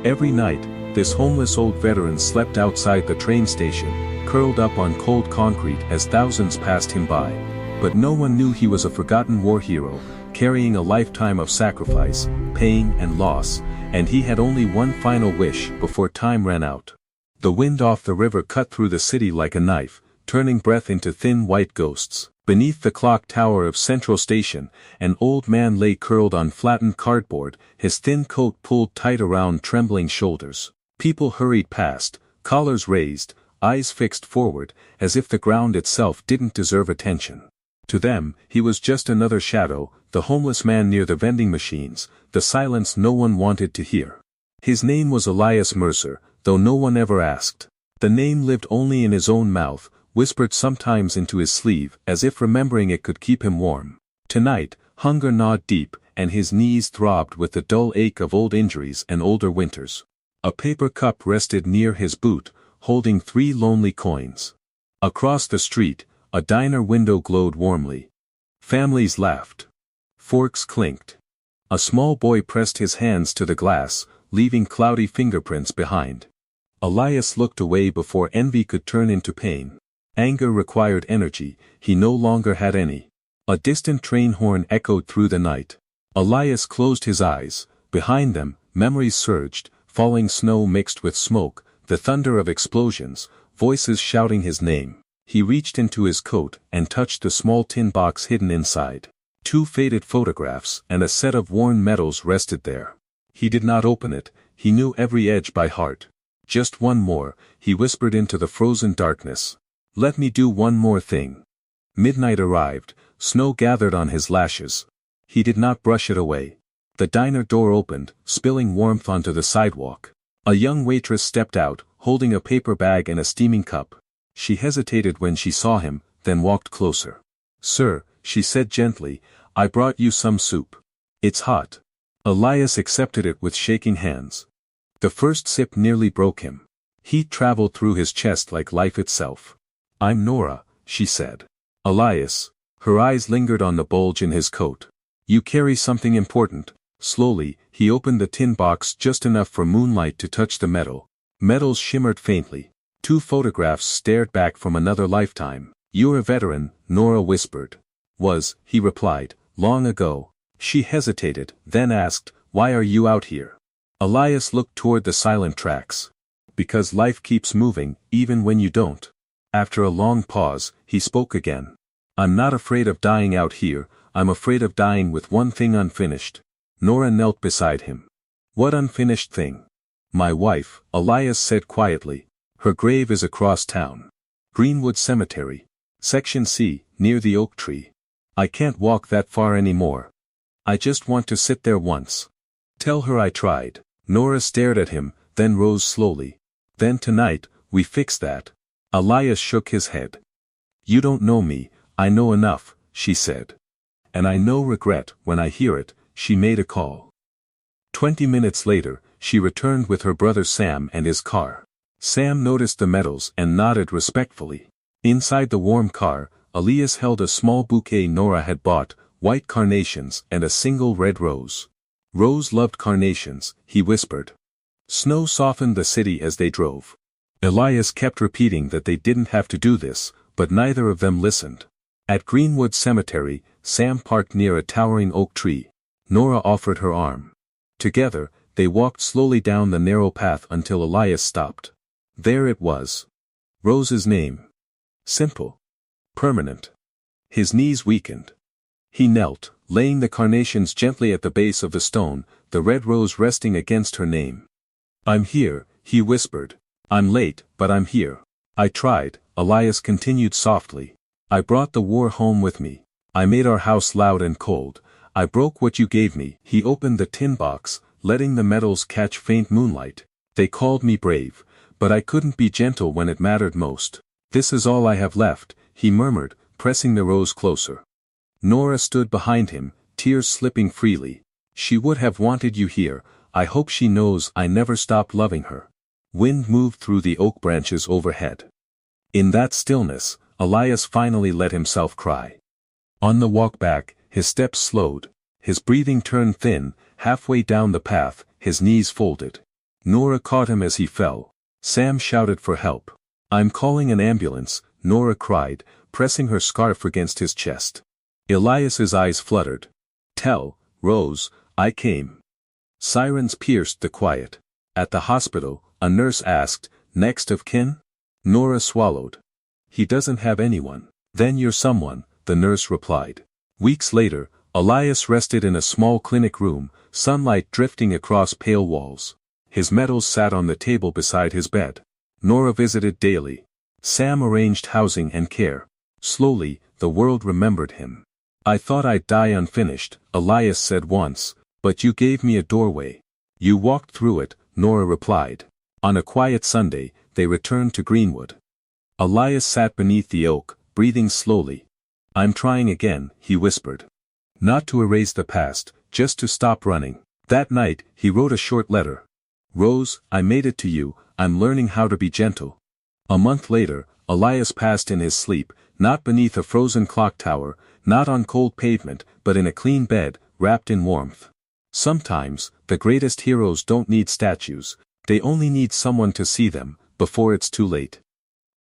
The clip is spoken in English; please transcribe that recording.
Every night, this homeless old veteran slept outside the train station, curled up on cold concrete as thousands passed him by. But no one knew he was a forgotten war hero, carrying a lifetime of sacrifice, pain and loss, and he had only one final wish before time ran out. The wind off the river cut through the city like a knife, turning breath into thin white ghosts. Beneath the clock tower of Central Station, an old man lay curled on flattened cardboard, his thin coat pulled tight around trembling shoulders. People hurried past, collars raised, eyes fixed forward, as if the ground itself didn't deserve attention. To them, he was just another shadow, the homeless man near the vending machines, the silence no one wanted to hear. His name was Elias Mercer, though no one ever asked. The name lived only in his own mouth, whispered sometimes into his sleeve, as if remembering it could keep him warm. Tonight, hunger gnawed deep, and his knees throbbed with the dull ache of old injuries and older winters. A paper cup rested near his boot, holding 3 lonely coins. Across the street, a diner window glowed warmly. Families laughed. Forks clinked. A small boy pressed his hands to the glass, leaving cloudy fingerprints behind. Elias looked away before envy could turn into pain. Anger required energy, he no longer had any. A distant train horn echoed through the night. Elias closed his eyes. Behind them, memories surged, falling snow mixed with smoke, the thunder of explosions, voices shouting his name. He reached into his coat and touched the small tin box hidden inside. 2 faded photographs and a set of worn medals rested there. He did not open it, he knew every edge by heart. Just one more, he whispered into the frozen darkness. Let me do one more thing. Midnight arrived, snow gathered on his lashes. He did not brush it away. The diner door opened, spilling warmth onto the sidewalk. A young waitress stepped out, holding a paper bag and a steaming cup. She hesitated when she saw him, then walked closer. Sir, she said gently, I brought you some soup. It's hot. Elias accepted it with shaking hands. The first sip nearly broke him. Heat traveled through his chest like life itself. I'm Nora, she said. Elias. Her eyes lingered on the bulge in his coat. You carry something important. Slowly, he opened the tin box just enough for moonlight to touch the metal. Metals shimmered faintly. 2 photographs stared back from another lifetime. You're a veteran, Nora whispered. Was, he replied, long ago. She hesitated, then asked, why are you out here? Elias looked toward the silent tracks. Because life keeps moving, even when you don't. After a long pause, he spoke again. I'm not afraid of dying out here, I'm afraid of dying with one thing unfinished. Nora knelt beside him. What unfinished thing? My wife, Elias said quietly. Her grave is across town. Greenwood Cemetery. Section C, near the oak tree. I can't walk that far anymore. I just want to sit there once. Tell her I tried. Nora stared at him, then rose slowly. Then tonight, we fix that. Elias shook his head. You don't know me, I know enough, she said. And I know regret when I hear it, she made a call. 20 minutes later, she returned with her brother Sam and his car. Sam noticed the medals and nodded respectfully. Inside the warm car, Elias held a small bouquet Nora had bought, white carnations and a single red rose. Rose loved carnations, he whispered. Snow softened the city as they drove. Elias kept repeating that they didn't have to do this, but neither of them listened. At Greenwood Cemetery, Sam parked near a towering oak tree. Nora offered her arm. Together, they walked slowly down the narrow path until Elias stopped. There it was. Rose's name. Simple. Permanent. His knees weakened. He knelt, laying the carnations gently at the base of the stone, the red rose resting against her name. I'm here, he whispered. I'm late, but I'm here. I tried, Elias continued softly. I brought the war home with me. I made our house loud and cold. I broke what you gave me. He opened the tin box, letting the metals catch faint moonlight. They called me brave, but I couldn't be gentle when it mattered most. This is all I have left, he murmured, pressing the rose closer. Nora stood behind him, tears slipping freely. She would have wanted you here. I hope she knows I never stopped loving her. Wind moved through the oak branches overhead. In that stillness, Elias finally let himself cry. On the walk back, his steps slowed. His breathing turned thin, halfway down the path, his knees folded. Nora caught him as he fell. Sam shouted for help. I'm calling an ambulance, Nora cried, pressing her scarf against his chest. Elias's eyes fluttered. Tell, Rose, I came. Sirens pierced the quiet. At the hospital, a nurse asked, next of kin? Nora swallowed. He doesn't have anyone. Then you're someone, the nurse replied. Weeks later, Elias rested in a small clinic room, sunlight drifting across pale walls. His medals sat on the table beside his bed. Nora visited daily. Sam arranged housing and care. Slowly, the world remembered him. I thought I'd die unfinished, Elias said once, but you gave me a doorway. You walked through it, Nora replied. On a quiet Sunday, they returned to Greenwood. Elias sat beneath the oak, breathing slowly. I'm trying again, he whispered. Not to erase the past, just to stop running. That night, he wrote a short letter. Rose, I made it to you, I'm learning how to be gentle. A month later, Elias passed in his sleep, not beneath a frozen clock tower, not on cold pavement, but in a clean bed, wrapped in warmth. Sometimes, the greatest heroes don't need statues, they only need someone to see them, before it's too late.